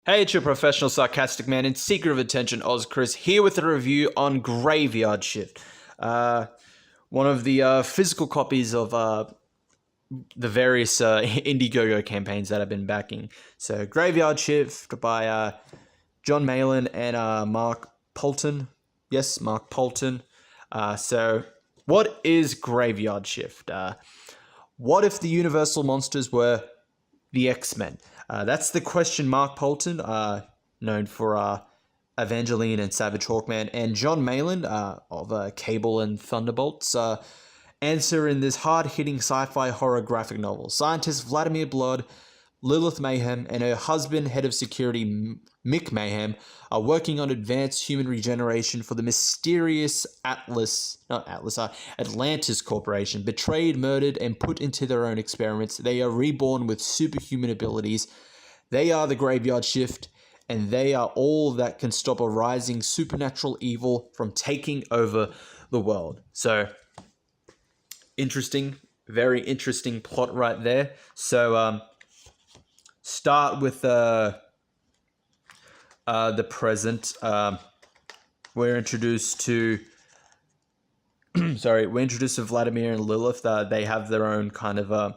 Hey, it's your professional sarcastic man and seeker of attention, Oz Chris, here with a review on Graveyard Shift. One of the physical copies of the various Indiegogo campaigns that I've been backing. So, Graveyard Shift by John Malin and Mark Poulton. Yes, Mark Poulton. So, what is Graveyard Shift? What if the Universal Monsters were the X-Men? That's the question Mark Poulton, known for Evangeline and Savage Hawkman, and John Malin of Cable and Thunderbolts, answer in this hard-hitting sci-fi horror graphic novel. Scientist Vladimir Blood, Lilith Mayhem, and her husband, head of security Mick Mayhem, are working on advanced human regeneration for the mysterious Atlantis Corporation. Betrayed, murdered, and put into their own experiments, they are reborn with superhuman abilities. They are the Graveyard Shift, and they are all that can stop a rising supernatural evil from taking over the world. So, interesting, very interesting plot right there. So, start with the present. We're introduced to we're introduced to Vladimir and Lilith. They have their own kind of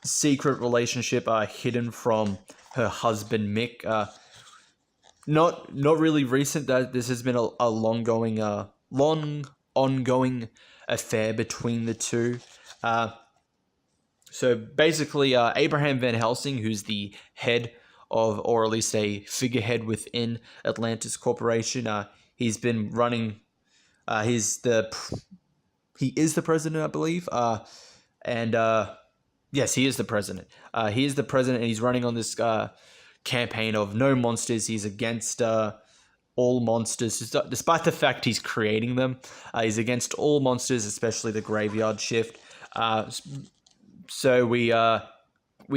secret relationship hidden from her husband Mick. Not really recent. That this has been a long ongoing affair between the two. So basically, Abraham Van Helsing, who's the head of, or at least a figurehead within Atlantis Corporation, he's been running. He is the president, I believe. Yes, he is the president. He is the president, and he's running on this campaign of no monsters. He's against all monsters, despite the fact he's creating them. He's against all monsters, especially the Graveyard Shift. So we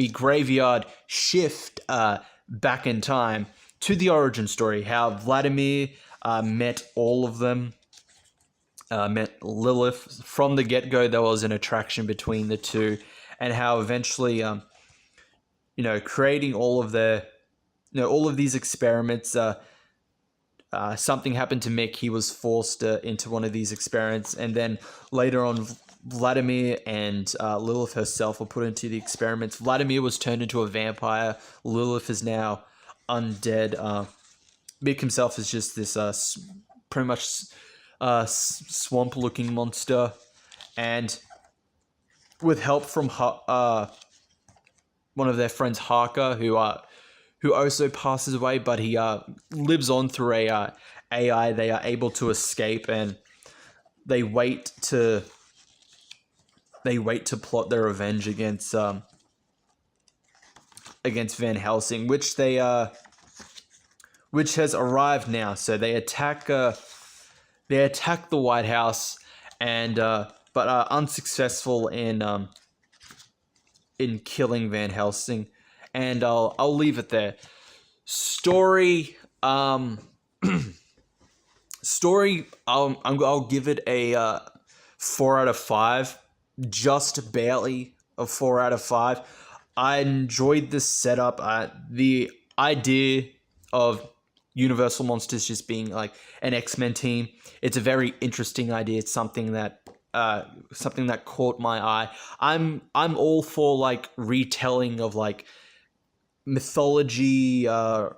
Graveyard Shift back in time to the origin story, how Vladimir met all of them, met Lilith. From the get-go, there was an attraction between the two, and how eventually, creating all of all of these experiments, something happened to Mick. He was forced into one of these experiments, and then later on, Vladimir and Lilith herself were put into the experiments. Vladimir was turned into a vampire. Lilith is now undead. Mick himself is just this pretty much swamp-looking monster. And with help from one of their friends, Harker, who also passes away, but he lives on through a AI, they are able to escape, and they wait to plot their revenge against Van Helsing, which has arrived now. So they attack the White House, and but are unsuccessful in killing Van Helsing. And I'll leave it there. Story, I'll give it a 4 out of 5. Just barely a 4 out of 5. I enjoyed this setup. The idea of Universal Monsters just being like an X-Men team. It's a very interesting idea. It's something that caught my eye. I'm all for like retelling of like mythology, old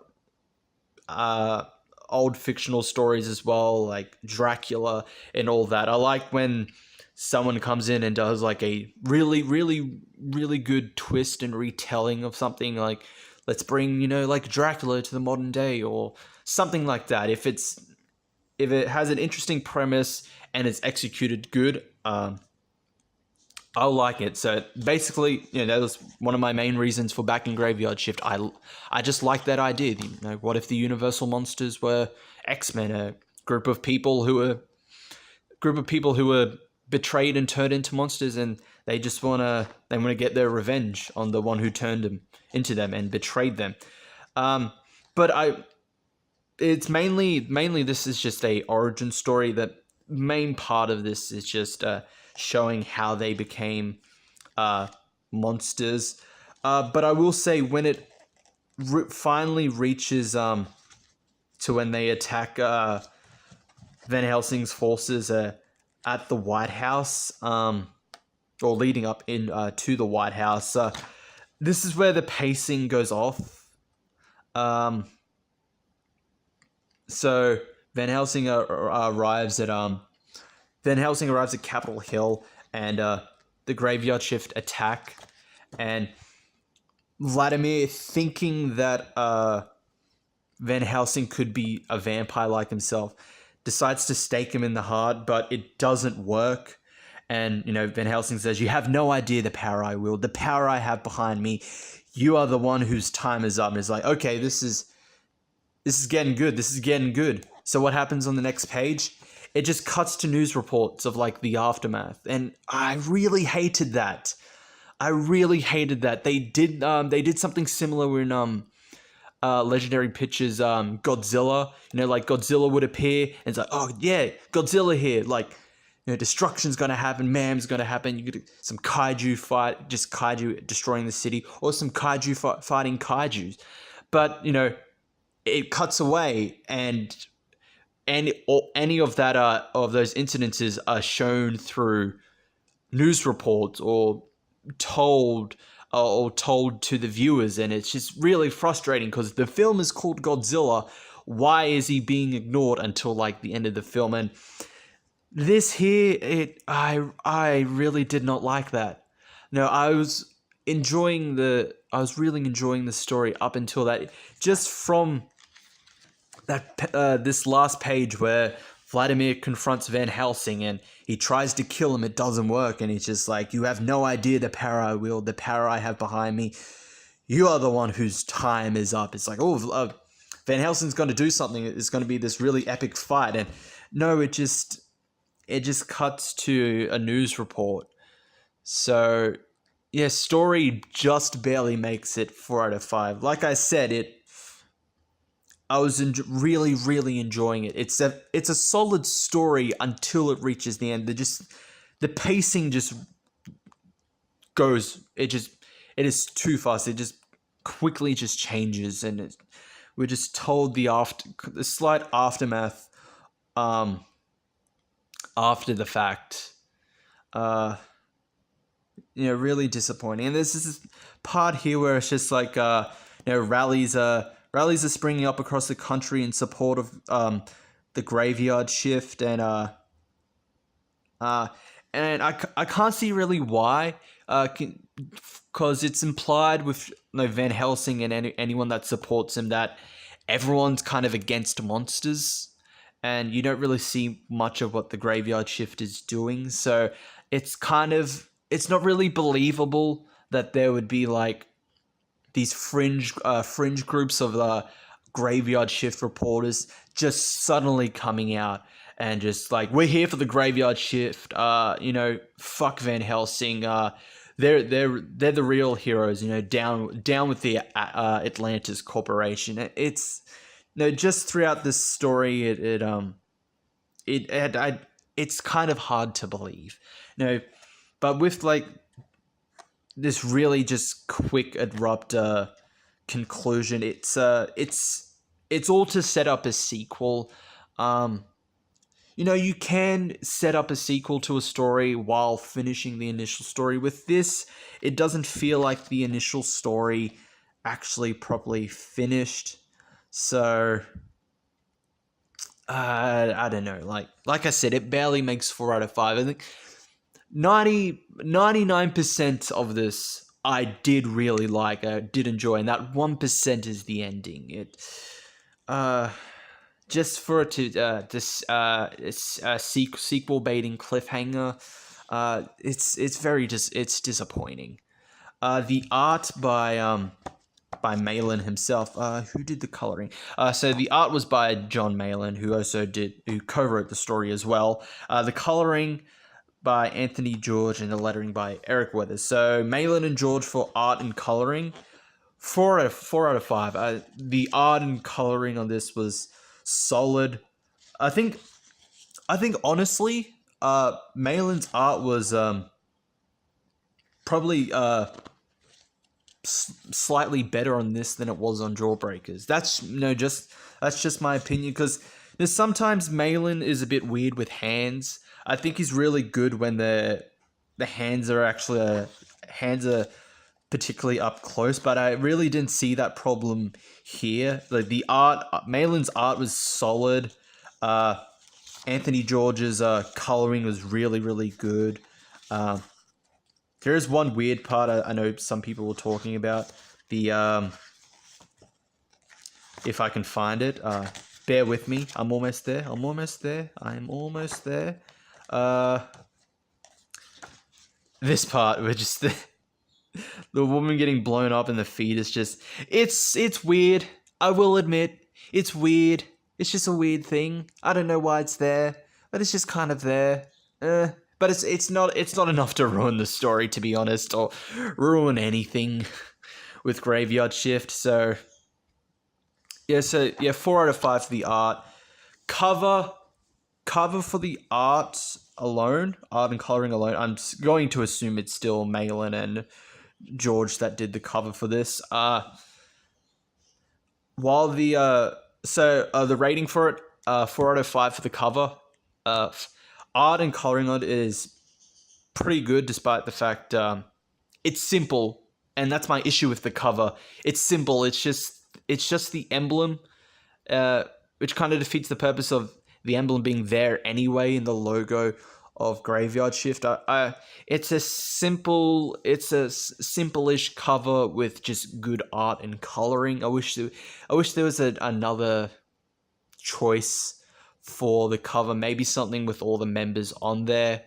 fictional stories as well, like Dracula and all that. I like when someone comes in and does like a really, really, really good twist and retelling of something. Like, let's bring, like Dracula to the modern day or something like that. If it has an interesting premise and it's executed good, I'll like it. So basically, that was one of my main reasons for backing Graveyard Shift. I just like that idea. What if the Universal Monsters were X-Men, a group of people who were betrayed and turned into monsters, and they just wanna get their revenge on the one who turned them into them and betrayed them. But it's mainly this is just a origin story. The main part of this is just showing how they became monsters. But I will say, when it finally reaches to when they attack Van Helsing's forces at the White House, or leading up in to the White House. This is where the pacing goes off. So Van Helsing arrives at Capitol Hill, and the Graveyard Shift attack, and Vladimir, thinking that Van Helsing could be a vampire like himself, decides to stake him in the heart, but it doesn't work. And, Van Helsing says, "You have no idea the power I wield, the power I have behind me. You are the one whose time is up." And it's like, okay, this is getting good. This is getting good. So what happens on the next page? It just cuts to news reports of like the aftermath. And I really hated that. They did something similar in Legendary Pictures Godzilla. Like Godzilla would appear and it's like, oh yeah, Godzilla here. Like, destruction's gonna happen, mayhem's gonna happen. You get some kaiju fight, just kaiju destroying the city, or some kaiju fighting kaijus. But it cuts away, and any of that of those incidences are shown through news reports or told to the viewers, and it's just really frustrating because the film is called Godzilla. Why is he being ignored until like the end of the film? And this here, I really did not like that. No, I was really enjoying the story up until that. Just from that this last page where Vladimir confronts Van Helsing and he tries to kill him, it doesn't work, and he's just like, "You have no idea the power I wield, the power I have behind me. You are the one whose time is up." It's like, oh, Van Helsing's going to do something. It's going to be this really epic fight, and no, it just cuts to a news report. So yeah, story just barely makes it 4 out of 5. Like I said, I was really, really enjoying it. It's a solid story until it reaches the end. The pacing just goes. It is too fast. It just quickly just changes, and we're just told the slight aftermath, after the fact. Really disappointing. And there's this part here where it's just like rallies are springing up across the country in support of the Graveyard Shift, and I can't see really why, because it's implied with Van Helsing and anyone that supports him that everyone's kind of against monsters, and you don't really see much of what the Graveyard Shift is doing. So it's not really believable that there would be like these fringe groups of Graveyard Shift reporters just suddenly coming out and just like, "We're here for the Graveyard Shift. Fuck Van Helsing. They're the real heroes. Down with the Atlantis Corporation." It's just throughout this story, it's kind of hard to believe. But with like this really just quick abrupt conclusion, it's all to set up a sequel. You can set up a sequel to a story while finishing the initial story. With this, it doesn't feel like the initial story actually properly finished. So I don't know. Like I said, it barely makes 4 out of 5. I think 99% of this I did really like. I did enjoy, and that 1% is the ending. It just for it to sequel baiting cliffhanger. It's disappointing. The art by Malin himself. Who did the coloring? So the art was by John Malin, who co-wrote the story as well. The coloring by Anthony George, and the lettering by Eric Weathers. So Malin and George for art and coloring. 4 out of 5. The art and coloring on this was solid. I think honestly, Malin's art was probably slightly better on this than it was on Jawbreakers. That's just my opinion, because there's sometimes Malin is a bit weird with hands. I think he's really good when the hands are actually hands are particularly up close, but I really didn't see that problem here. Like the art, Malin's art was solid. Anthony George's coloring was really, really good. There is one weird part I know some people were talking about. The if I can find it, bear with me. I'm almost there. I'm almost there. This part where just the woman getting blown up in the feet is just it's weird. I will admit it's weird. It's just a weird thing. I don't know why it's there, but it's just kind of there. But it's not enough to ruin the story, to be honest, or ruin anything with Graveyard Shift. So yeah, 4 out of 5 for the art. Cover for the art alone, art and coloring alone. I'm going to assume it's still Malin and George that did the cover for this. While the rating for it, 4 out of 5 for the cover. Art and coloring on it is pretty good, despite the fact it's simple, and that's my issue with the cover. It's simple. It's just the emblem, which kind of defeats the purpose of the emblem being there anyway in the logo of Graveyard Shift. It's a simple-ish cover with just good art and coloring. I wish there was another choice for the cover, maybe something with all the members on there.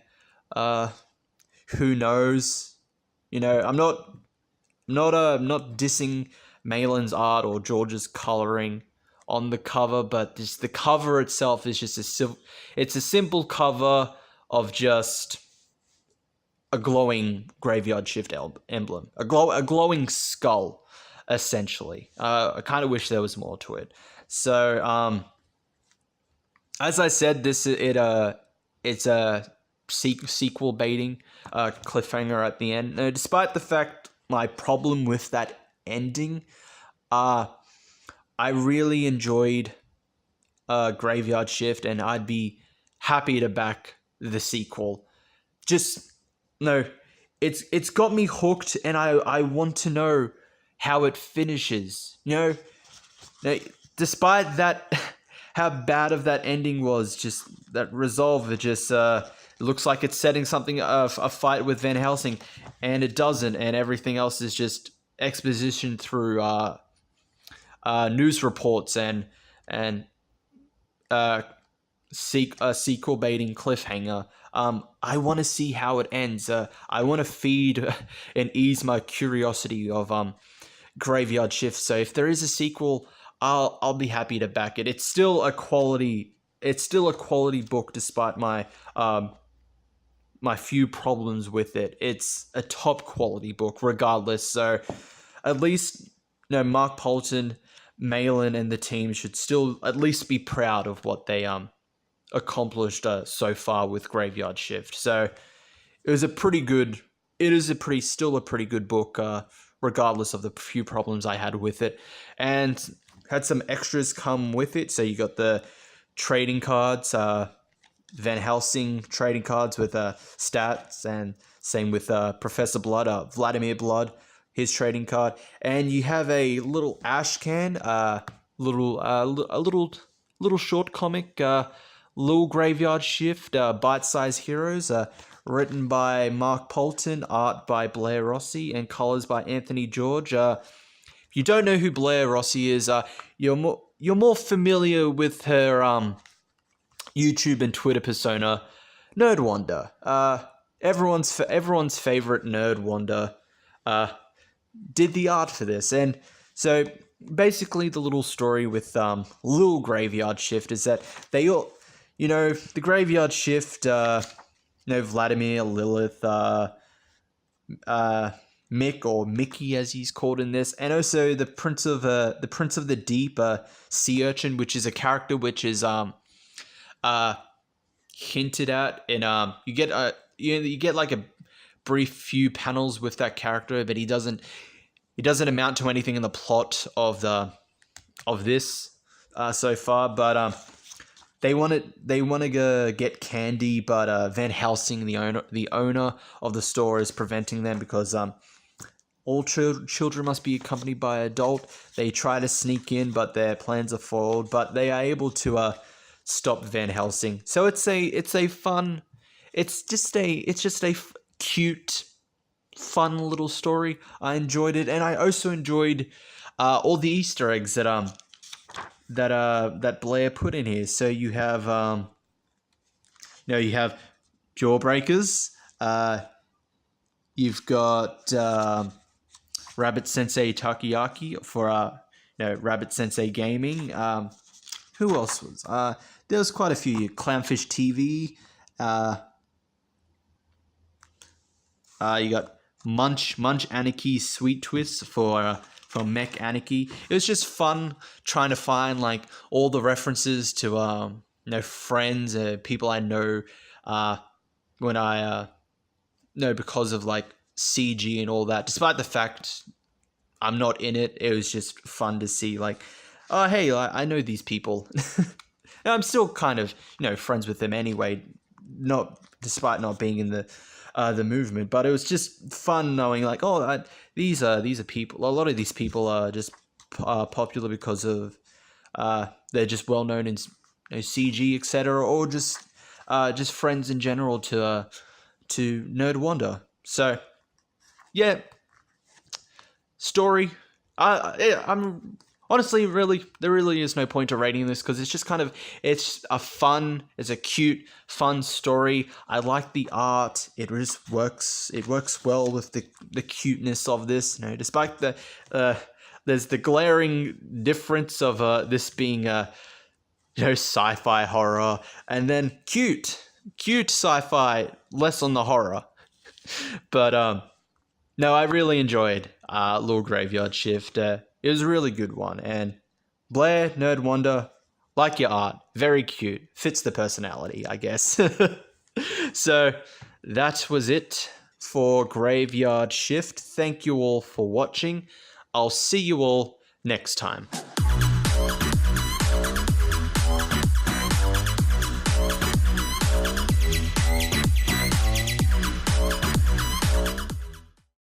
Who knows? You know, I'm not dissing Malin's art or George's coloring on the cover, but just the cover itself is just it's a simple cover of just a glowing Graveyard Shift emblem, a glowing skull, essentially. I kind of wish there was more to it. So, as I said, it's a sequel baiting cliffhanger at the end. Now, despite the fact my problem with that ending, I really enjoyed Graveyard Shift, and I'd be happy to back the sequel. It's got me hooked, and I want to know how it finishes. Now, despite that. How bad of that ending was, just that resolve, it just looks like it's setting something a fight with Van Helsing, and it doesn't, and everything else is just exposition through news reports and sequel baiting cliffhanger. I want to see how it ends. I want to feed and ease my curiosity of Graveyard Shift. So if there is a sequel, I'll be happy to back it. It's still a quality book, despite my my few problems with it. It's a top quality book regardless. So at least Mark Polton, Malin, and the team should still at least be proud of what they accomplished so far with Graveyard Shift. So it is still a pretty good book, regardless of the few problems I had with it. And had some extras come with it. So you got the trading cards, Van Helsing trading cards with stats, and same with Professor Blood, Vladimir Blood, his trading card. And you have a little ash can, a little short comic, Little Graveyard Shift, Bite-Size Heroes, written by Mark Polton, art by Blair Rossi, and colors by Anthony George. If you don't know who Blair Rossi is, you're more familiar with her YouTube and Twitter persona, Nerd Wonder. Everyone's favorite Nerd Wonder did the art for this, and so basically the little story with Little Graveyard Shift is that they all, the Graveyard Shift, Vladimir, Lilith, Mick, or Mickey as he's called in this, and also the Prince of the Deep, Sea Urchin, which is a character which is hinted at in you get like a brief few panels with that character, but he doesn't. it doesn't amount to anything in the plot of this so far, but they want to get candy, but Van Helsing, the owner of the store, is preventing them because all children must be accompanied by an adult. They try to sneak in, but their plans are foiled. But they are able to stop Van Helsing. So it's just a cute, fun little story. I enjoyed it, and I also enjoyed all the Easter eggs that Blair put in here. So you have you have Jawbreakers. You've got Rabbit Sensei Takoyaki for Rabbit Sensei Gaming. Who else was? There was quite a few. Clownfish TV. You got Munch Anarchy Sweet Twist from Mech Anarchy. It was just fun trying to find like all the references to friends, people I know when I because of like CG and all that. Despite the fact I'm not in it, it was just fun to see like, oh hey, I know these people. And I'm still kind of friends with them anyway, despite not being in the movement. But it was just fun knowing like, oh, these are people. A lot of these people are just popular because of they're just well known in CG, etc., or just friends in general to Nerd Wonder. So yeah, story. I'm honestly there really is no point to rating this because it's just it's a cute, fun story. I like the art. It just works. It works well with the cuteness of this. Despite there's the glaring difference of this being sci-fi horror and then cute sci-fi, less on the horror. But no, I really enjoyed Little Graveyard Shift. It was a really good one. And Blair, Nerd Wonder, like your art. Very cute. Fits the personality, I guess. So that was it for Graveyard Shift. Thank you all for watching. I'll see you all next time.